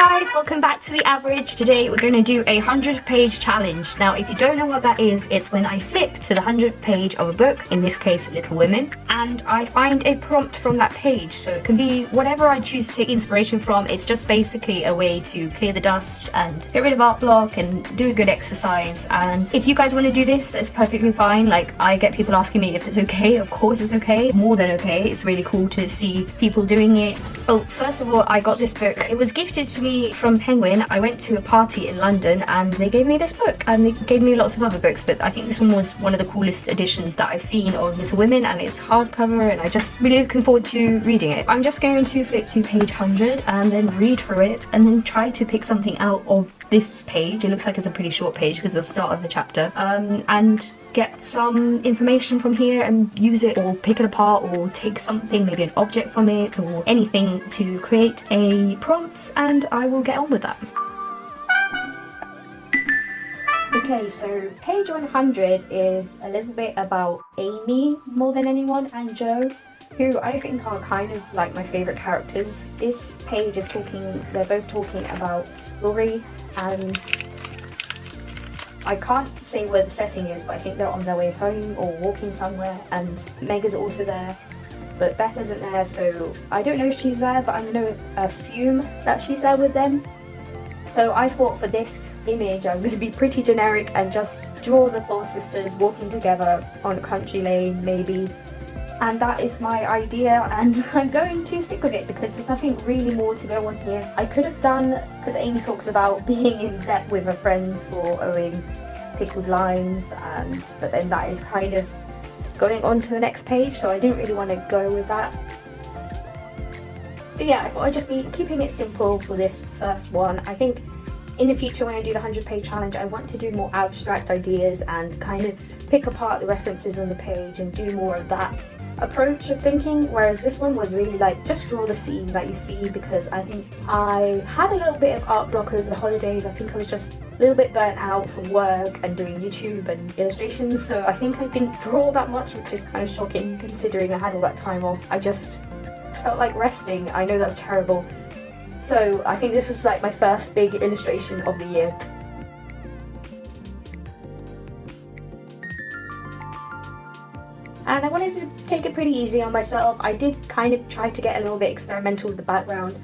guys, welcome back to The Average. Today we're going to do a 100-page challenge. Now if you don't know what that is, it's when I flip to the 100th page of a book, in this case Little Women, and I find a prompt from that page. So it can be whatever I choose to take inspiration from. It's just basically a way to clear the dust and get rid of art block and do a good exercise. And if you guys want to do this, it's perfectly fine. Like, I get people asking me if it's okay. Of course it's okay, more than okay. It's really cool to see people doing it. Oh, first of all, I got this book. It was gifted to me from Penguin. I went to a party in London and they gave me this book, and they gave me lots of other books, but I think this one was one of the coolest editions that I've seen of Little Women, and it's hardcover and I just really looking forward to reading it. I'm just going to flip to page 100 and then read through it and then try to pick something out of this page. It looks like it's a pretty short page because it's the start of the chapter, and get some information from here and use it, or pick it apart, or take something, maybe an object from it or anything, to create a prompt, and I will get on with that. Okay, so page 100 is a little bit about Amy more than anyone, and Joe, who I think are kind of like my favourite characters. This page is they're both talking about story, and I can't say where the setting is, but I think they're on their way home or walking somewhere, and Meg is also there, but Beth isn't there, so I don't know if she's there, but I'm going to assume that she's there with them. So I thought for this image I'm going to be pretty generic and just draw the four sisters walking together on a country lane maybe, and that is my idea, and I'm going to stick with it because there's nothing really more to go on here. I could have done, because Amy talks about being in debt with her friends for owing pickled limes, but then that is kind of going on to the next page, so I didn't really want to go with that. So yeah, I thought I'd just be keeping it simple for this first one. I think in the future when I do the 100-page challenge, I want to do more abstract ideas and kind of pick apart the references on the page and do more of that approach of thinking, whereas this one was really like just draw the scene that you see, because I think I had a little bit of art block over the holidays. I think I was just a little bit burnt out from work and doing YouTube and illustrations, so I think I didn't draw that much, which is kind of shocking considering I had all that time off. I just felt like resting. I know that's terrible. So I think this was like my first big illustration of the year. And I wanted to take it pretty easy on myself. I did kind of try to get a little bit experimental with the background.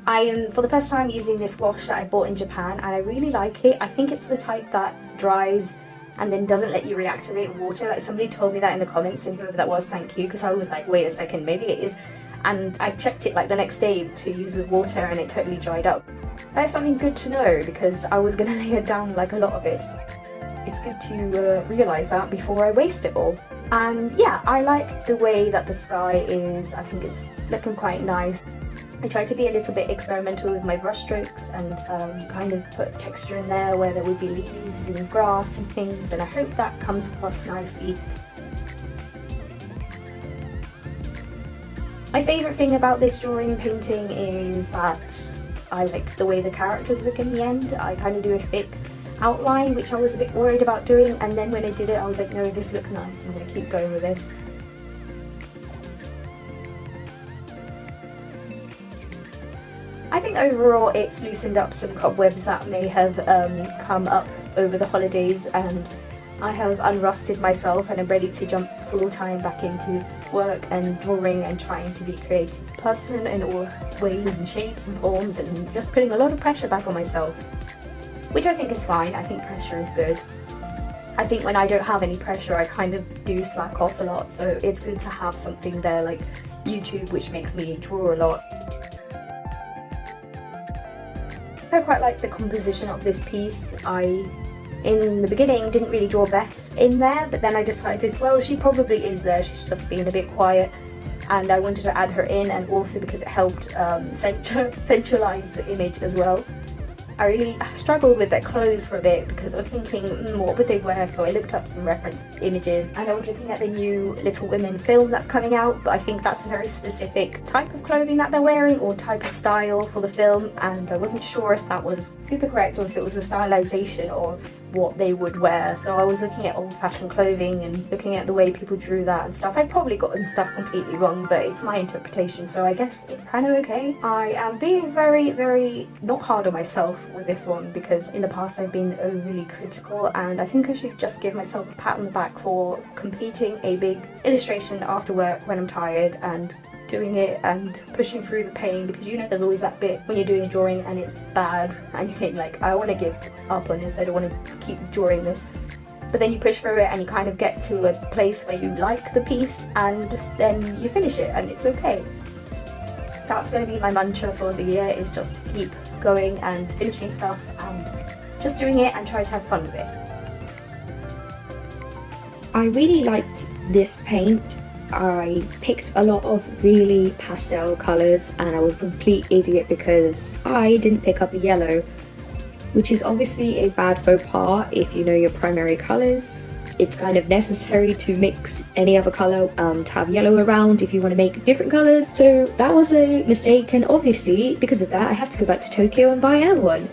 I am for the first time using this wash that I bought in Japan, and I really like it. I think it's the type that dries and then doesn't let you reactivate with water. Like, somebody told me that in the comments, and whoever that was, thank you, because I was like, wait a second, maybe it is. And I checked it like the next day to use with water and it totally dried up. That's something good to know, because I was going to lay it down like a lot of it. It's good to realise that before I waste it all. And yeah, I like the way that the sky is. I think it's looking quite nice. I tried to be a little bit experimental with my brush strokes and kind of put texture in there where there would be leaves and grass and things, and I hope that comes across nicely. My favourite thing about this drawing painting is that I like the way the characters look in the end. I kind of do a thick outline, which I was a bit worried about doing, and then when I did it I was like, no, this looks nice, I'm going to keep going with this. I think overall it's loosened up some cobwebs that may have come up over the holidays, and I have unrusted myself and I'm ready to jump full time back into work and drawing and trying to be a creative person in all ways and shapes and forms, and just putting a lot of pressure back on myself, which I think is fine. I think pressure is good. I think when I don't have any pressure I kind of do slack off a lot, so it's good to have something there like YouTube, which makes me draw a lot. I quite like the composition of this piece. In the beginning didn't really draw Beth in there, but then I decided, well, she probably is there, she's just being a bit quiet, and I wanted to add her in, and also because it helped centralize the image as well. I really struggled with their clothes for a bit because I was thinking, what would they wear? So I looked up some reference images, and I was looking at the new Little Women film that's coming out, but I think that's a very specific type of clothing that they're wearing, or type of style for the film, and I wasn't sure if that was super correct or if it was a stylization of what they would wear. So I was looking at old-fashioned clothing and looking at the way people drew that and stuff. I've probably gotten stuff completely wrong, but it's my interpretation, so I guess it's kind of okay. I am being very, very not hard on myself with this one, because in the past I've been overly critical, and I think I should just give myself a pat on the back for completing a big illustration after work when I'm tired and doing it and pushing through the pain, because you know there's always that bit when you're doing a drawing and it's bad and you think like, I want to give up on this, I don't want to keep drawing this, but then you push through it and you kind of get to a place where you like the piece and then you finish it and it's okay. That's going to be my mantra for the year, is just keep going and finishing stuff and just doing it and try to have fun with it. I really liked this paint. I picked a lot of really pastel colours and I was a complete idiot because I didn't pick up a yellow, which is obviously a bad faux pas if you know your primary colours. It's kind of necessary to mix any other colour to have yellow around if you want to make different colours. So that was a mistake, and obviously because of that I have to go back to Tokyo and buy another one.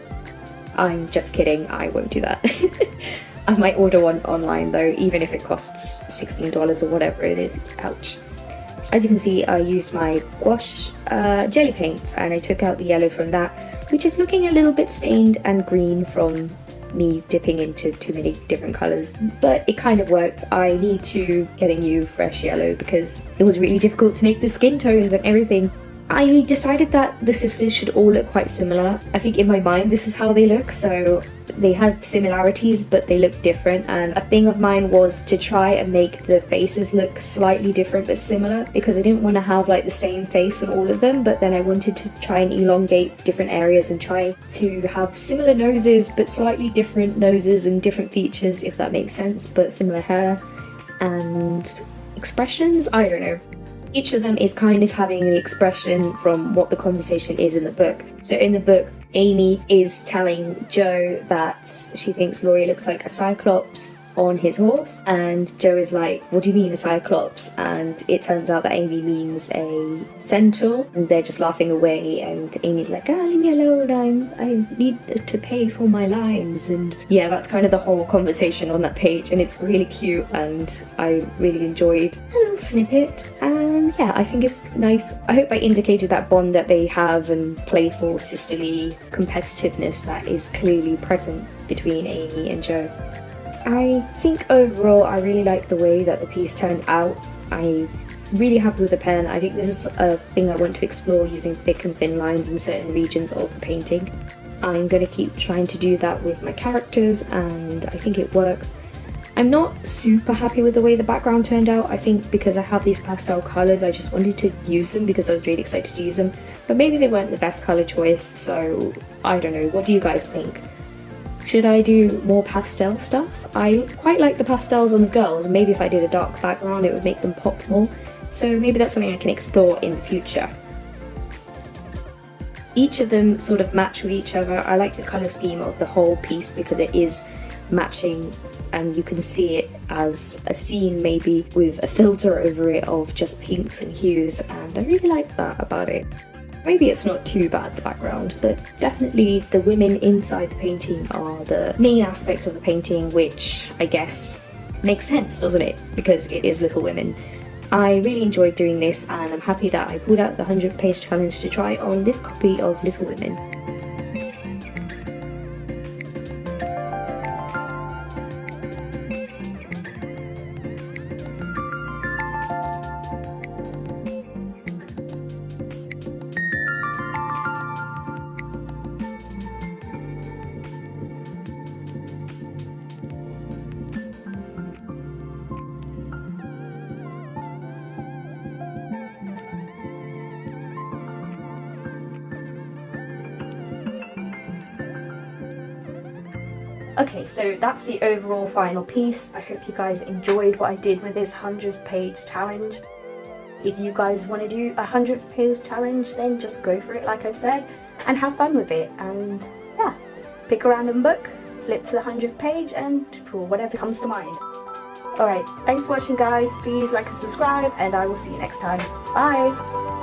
I'm just kidding, I won't do that. I might order one online though, even if it costs $16 or whatever it is. Ouch. As you can see, I used my gouache jelly paint and I took out the yellow from that, which is looking a little bit stained and green from me dipping into too many different colours. But it kind of worked. I need to get a new fresh yellow because it was really difficult to make the skin tones and everything. I decided that the sisters should all look quite similar. I think in my mind this is how they look, so they have similarities but they look different, and a thing of mine was to try and make the faces look slightly different but similar, because I didn't want to have like the same face on all of them, but then I wanted to try and elongate different areas and try to have similar noses but slightly different noses and different features, if that makes sense, but similar hair and expressions. I don't know. Each of them is kind of having the expression from what the conversation is in the book. So in the book, Amy is telling Joe that she thinks Laurie looks like a cyclops on his horse, and Joe is like, what do you mean a cyclops? And it turns out that Amy means a centaur, and they're just laughing away, and Amy's like, leave me alone, I need to pay for my limes. And yeah, that's kind of the whole conversation on that page, and it's really cute and I really enjoyed a little snippet. And yeah, I think it's nice. I hope I indicated that bond that they have and playful sisterly competitiveness that is clearly present between Amy and Joe. I think overall I really like the way that the piece turned out. I'm really happy with the pen. I think this is a thing I want to explore, using thick and thin lines in certain regions of the painting. I'm going to keep trying to do that with my characters and I think it works. I'm not super happy with the way the background turned out. I think because I have these pastel colours I just wanted to use them because I was really excited to use them, but maybe they weren't the best colour choice, so I don't know. What do you guys think? Should I do more pastel stuff? I quite like the pastels on the girls. Maybe if I did a dark background it would make them pop more. So maybe that's something I can explore in the future. Each of them sort of match with each other. I like the colour scheme of the whole piece because it is matching and you can see it as a scene maybe with a filter over it of just pinks and hues, and I really like that about it. Maybe it's not too bad, the background, but definitely the women inside the painting are the main aspect of the painting, which I guess makes sense, doesn't it? Because it is Little Women. I really enjoyed doing this and I'm happy that I pulled out the 100th page challenge to try on this copy of Little Women. Okay, so that's the overall final piece. I hope you guys enjoyed what I did with this 100th page challenge. If you guys want to do a 100th page challenge, then just go for it like I said and have fun with it, and yeah, pick a random book, flip to the 100th page and draw whatever comes to mind. Alright, thanks for watching guys, please like and subscribe and I will see you next time. Bye!